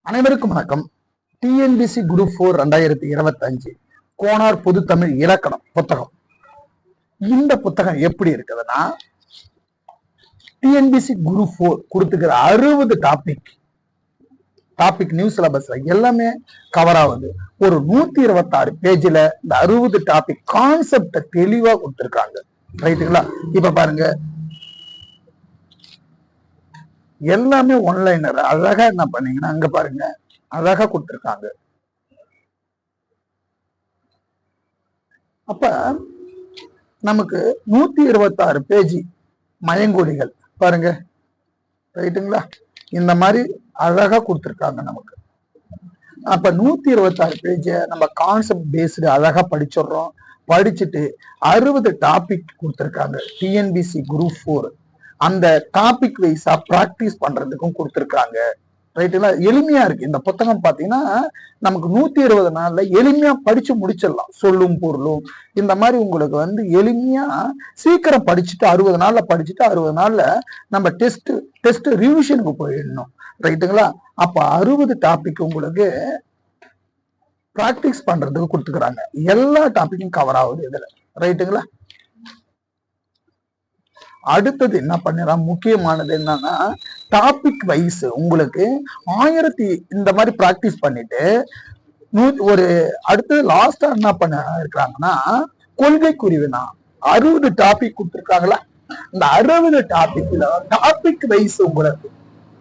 அனைவருக்கும் வணக்கம். TNPSC group 4 2025 Konar பொது தமிழ் இலக்கணம் புத்தகம். இந்த புத்தகம் எப்படி இருக்குதுன்னா, டிஎன்பிசி குரூப் 4 கொடுத்துக்கிற 60 டாபிக் நியூ சிலபஸ்ல எல்லாமே கவர் ஆகுது. ஒரு 126 பேஜ்ல இந்த 60 டாபிக் கான்செப்ட தெளிவா கொடுத்திருக்காங்க. ரைட்டுங்களா? இப்ப பாருங்க, எல்லாமே ஒன்லைனர் அழகா என்ன பண்ணீங்கன்னா, அங்க பாருங்க அழகா கொடுத்திருக்காங்க. அப்ப நமக்கு 126 பேஜ் மயங்கொடிகள் பாருங்க. ரைட்டுங்களா? இந்த மாதிரி அழகா கொடுத்திருக்காங்க நமக்கு. அப்ப 126 பேஜ நம்ம கான்செப்ட் பேஸ்டு அழகா படிச்சிடுறோம். படிச்சுட்டு 60 டாபிக் கொடுத்திருக்காங்க. டிஎன்பிசி குரூப் 4 அந்த டாபிக் வைஸா பிராக்டிஸ் பண்றதுக்கும் கொடுத்திருக்காங்க. ரைட்டுங்களா? எளிமையா இருக்கு இந்த புத்தகம். பாத்தீங்கன்னா நமக்கு 120 நாள்ல எளிமையா படிச்சு முடிச்சிடலாம். சொல்லும் பொருளும் இந்த மாதிரி உங்களுக்கு எளிமையா சீக்கிரம் படிச்சுட்டு 60 நாள்ல படிச்சுட்டு 60 நாள்ல நம்ம டெஸ்ட் ரிவிஷனுக்கு போயிடணும். ரைட்டுங்களா? அப்ப 60 டாபிக் உங்களுக்கு பிராக்டிஸ் பண்றதுக்கு கொடுத்துக்கிறாங்க. எல்லா டாபிக்கும் கவர் ஆகுது இதுல. ரைட்டுங்களா? அடுத்தது என்ன பண்ணிடலாம், முக்கியமானது என்னன்னா, டாபிக் வைஸ் உங்களுக்கு 1000 இந்த மாதிரி பிராக்டிஸ் பண்ணிட்டு ஒரு அடுத்தது லாஸ்டா என்ன பண்ண இருக்கிறாங்கன்னா, கொள்கை குறிவினா 60 டாபிக் கொடுத்துருக்காங்களா. இந்த 60 டாபிக்ல டாபிக் வைஸ் உங்களுக்கு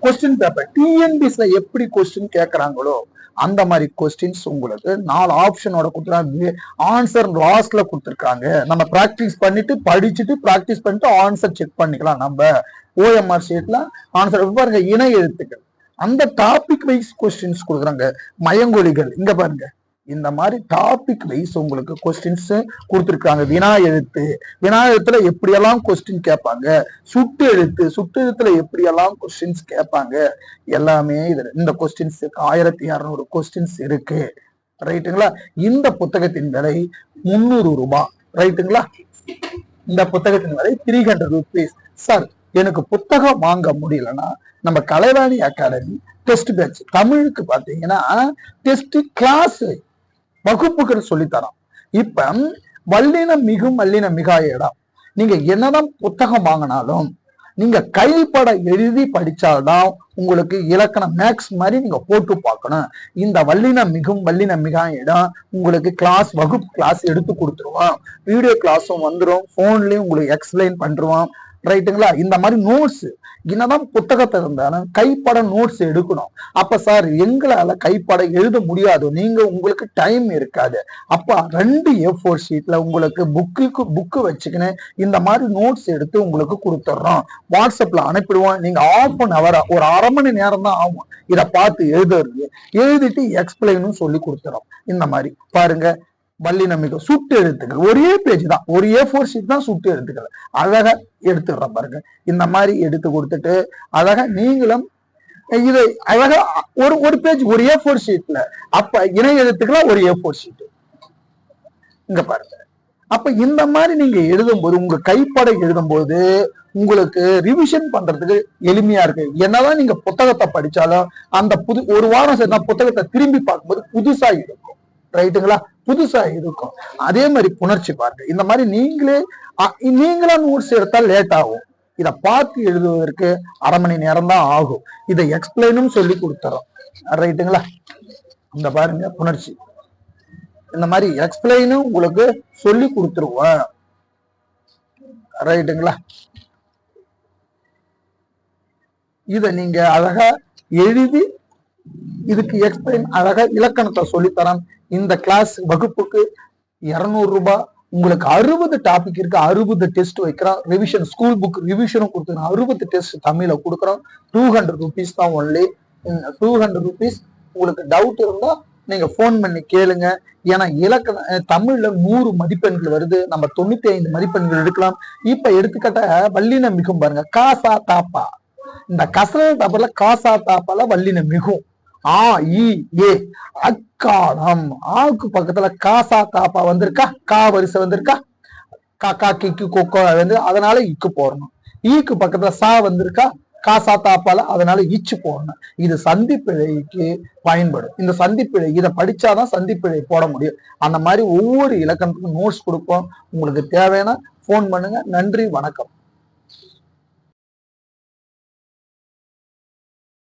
கொஸ்டின் பேப்பர் டிஎன்பிஎஸ்ல எப்படி கொஸ்டின் கேட்கறாங்களோ அந்த மாதிரி கொஸ்டின்ஸ் உங்களுக்கு 4 ஆப்ஷனோட கொடுத்துருக்காங்க. ஆன்சர் லாஸ்ட்ல கொடுத்துருக்காங்க. நம்ம பிராக்டிஸ் பண்ணிட்டு படிச்சுட்டு பிராக்டிஸ் பண்ணிட்டு ஆன்சர் செக் பண்ணிக்கலாம். நம்ம ஓஎம்ஆர் ஷீட்ல ஆன்சர் பாருங்க, இணை எழுத்துக்கள் அந்த டாபிக் வைஸ் கொஸ்டின்ஸ் கொடுக்குறாங்க. மயங்கொலிகள் இங்க பாருங்க, இந்த மாதிரி டாபிக் வைஸ் உங்களுக்கு கொஸ்டின்ஸ் கொடுத்துருக்காங்க. வினா எழுத்துல எப்படியெல்லாம் கொஸ்டின் கேட்பாங்க, சுட்டு எழுத்துல எப்படியெல்லாம் கொஸ்டின்ஸ் கேட்பாங்க, எல்லாமே இதுல இந்த கொஸ்டின்ஸுக்கு 1200 கொஸ்டின்ஸ் இருக்கு. ரைட்டுங்களா? இந்த புத்தகத்தின் விலை 300 ரூபாய். ரைட்டுங்களா? இந்த புத்தகத்தின் விலை 300 rupees. சார், எனக்கு புத்தகம் வாங்க முடியலன்னா நம்ம கலைவாணி அகாடமி டெஸ்ட் பேட்ச் தமிழுக்கு பாத்தீங்கன்னா டெஸ்ட் கிளாஸ் வகுப்புகள் சொல்லித்தரோம். இப்ப வல்லினம் மிகும் வல்லினம் மிகாய இடம். நீங்க என்னதான் புத்தகம் வாங்கினாலும் நீங்க கைப்பட எழுதி படிச்சால்தான் உங்களுக்கு இலக்கணம் மேக்ஸ் மாதிரி நீங்க போட்டு பார்க்கணும். இந்த வல்லினம் மிகும் வல்லினம் மிகாய இடம் உங்களுக்கு வகுப்பு கிளாஸ் எடுத்து கொடுத்துருவோம். வீடியோ கிளாஸும் வந்துடும். போன்லயும் உங்களுக்கு எக்ஸ்பிளைன் பண்றோம். ரைட்டுங்களா? இந்த மாதிரி நோட்ஸ் என்னதான் புத்தகத்தை இருந்தாலும் கைப்பட நோட்ஸ் எடுக்கணும். அப்ப சார், எங்களால கைப்பட எழுத முடியாது, உங்களுக்கு டைம் இருக்காது. அப்ப 2 A4 ஷீட்ல உங்களுக்கு புக்கு வச்சுக்கின்னு இந்த மாதிரி நோட்ஸ் எடுத்து உங்களுக்கு கொடுத்துட்றோம். வாட்ஸ்அப்ல அனுப்பிடுவோம். நீங்க ½ ஒரு அரை மணி நேரம் தான் ஆகும் இதை பார்த்து எழுதிட்டு எக்ஸ்பிளைனும் சொல்லி கொடுத்துறோம். இந்த மாதிரி பாருங்க, வல்லினமிகு சுட்டு எழுத்துக்கள் ஒரே பேஜ் தான், ஒரு A4 ஷீட் தான் சுட்டு எழுத்துக்கள் அழகா எடுத்துடுறோம். பாருங்க, இந்த மாதிரி எடுத்து கொடுத்துட்டு அழகா நீங்களும் இதை அழகா ஒரு பேஜ் ஒரு A4 ஷீட்ல, அப்ப இணை எழுத்துக்களா ஒரு A4 ஷீட் இங்க பாருங்க. அப்ப இந்த மாதிரி நீங்க எழுதும்போது, உங்க கைப்பட எழுதும்போது உங்களுக்கு ரிவிஷன் பண்றதுக்கு எளிமையா இருக்கு. என்னதான் நீங்க புத்தகத்தை படிச்சாலும் அந்த ஒரு வாரம் சேர்ந்தா புத்தகத்தை திரும்பி பார்க்கும்போது புதுசா இருக்கும். ரைட்டுங்களா? புதுசா இருக்கும். அதே மாதிரி புணர்ச்சி பாருங்க. இந்த மாதிரி நீங்களா நோட்ஸ் எடுத்தா லேட் ஆகும். இதை பார்த்து எழுதுவதற்கு அரை மணி நேரம் தான் ஆகும். இதை எக்ஸ்பிளைனும் சொல்லி கொடுத்துறோம். ரைட்டுங்களா? இந்த பாருங்க புணர்ச்சி, இந்த மாதிரி எக்ஸ்பிளைனும் உங்களுக்கு சொல்லி கொடுத்துருவோம். ரைட்டுங்களா? இத நீங்க அழகா எழுதி இதுக்கு எக்ஸ்பிளைன் அழகா இலக்கணத்தை சொல்லித்தரோம். இந்த கிளாஸ் வகுப்புக்கு 200 ரூபாய். உங்களுக்கு 60 டாபிக் இருக்கு, 60 டெஸ்ட் வைக்கிறோம். ரிவிஷன் ஸ்கூல் புக் ரிவிஷனும் கொடுத்துக்கிறோம். 60 டெஸ்ட் தமிழ்ல கொடுக்குறோம். 200 rupees தான் ஒன்லி. 200 rupees. உங்களுக்கு டவுட் இருந்தா நீங்க போன் பண்ணி கேளுங்க. ஏன்னா தமிழ்ல 100 மதிப்பெண்கள் வருது. நம்ம 95 மதிப்பெண்கள் எடுக்கலாம். இப்ப எடுத்துக்கிட்ட வல்லினம் மிகும் பாருங்க, காசா தாப்பா. இந்த கசர தாப்பால காசா தாப்பால வல்லினம் மிகும். ஆ இ ஏ அக்காலம். ஆக்கு பக்கத்துல காசா காப்பா வந்திருக்கா, கா வரிசை வந்திருக்கா, காக்கா கிக்கு கொக்கோ வந்து, அதனால இக்கு போடணும். ஈக்கு பக்கத்துல சா வந்திருக்கா, காசா தாப்பால, அதனால ஈச்சு போடணும். இது சந்திப்பிழைக்கு பயன்படும். இந்த சந்திப்பிழை இதை படிச்சாதான் சந்திப்பிழை போட முடியும். அந்த மாதிரி ஒவ்வொரு இலக்கணத்துக்கும் நோட்ஸ் கொடுப்போம். உங்களுக்கு தேவையான போன் பண்ணுங்க. நன்றி, வணக்கம்.